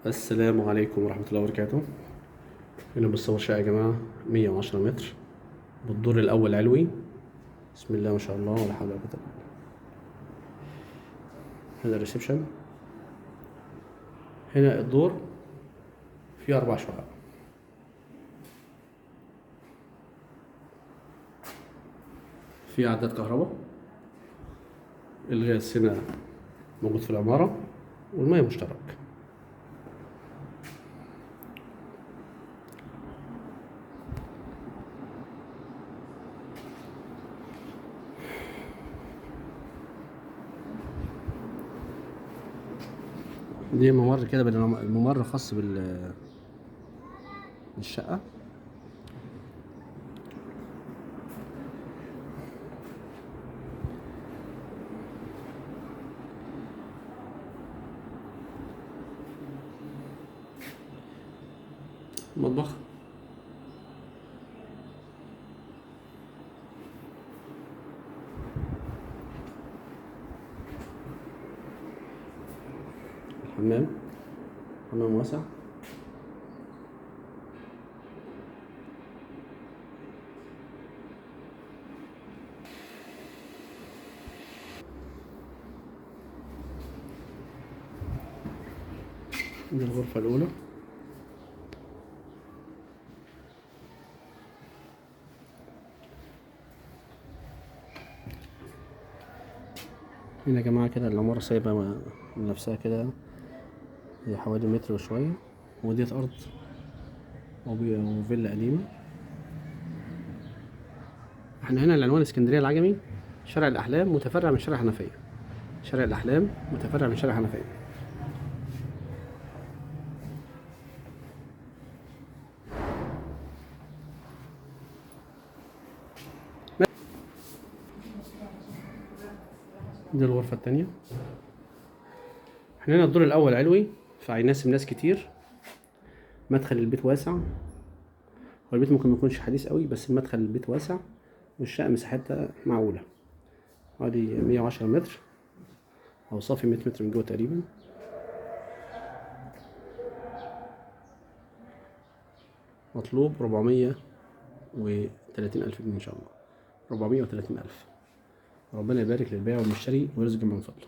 السلام عليكم ورحمة الله وبركاته. هنا بتصور شقة يا جماعة 110 متر بالدور الأول علوي. بسم الله ما شاء الله ولا حول ولا قوة إلا بالله. هذا الريسبشن. هنا الدور فيه 4 شقق. في عداد كهرباء. الغاز هنا موجود في العمارة والمية مشترك. دي ممر كده، الممر خاص بالشقة. مطبخ. حمام واسع. دي الغرفة الأولى. هنا يا جماعة كده العمارة سايبة من نفسها كده، هي حوالي متر وشوية، وديت أرض وفيلا قديمة. احنا هنا العنوان اسكندرية العجمي، شارع الأحلام متفرع من شارع حنفية. شارع الأحلام متفرع من شارع حنفية. دي الغرفة التانية. احنا هنا الدور الأول علوي فهيناسب ناس كتير. مدخل البيت واسع، هو البيت ممكن ميكونش حديث قوي بس المدخل البيت واسع، والشقة مساحتها معقولة. ادي 110 متر أو صافي 100 متر من جوه تقريبا. مطلوب 430 ألف جنيه إن شاء الله. 430 ألف. ربنا يبارك للبائع والمشتري ويرزق من فضله.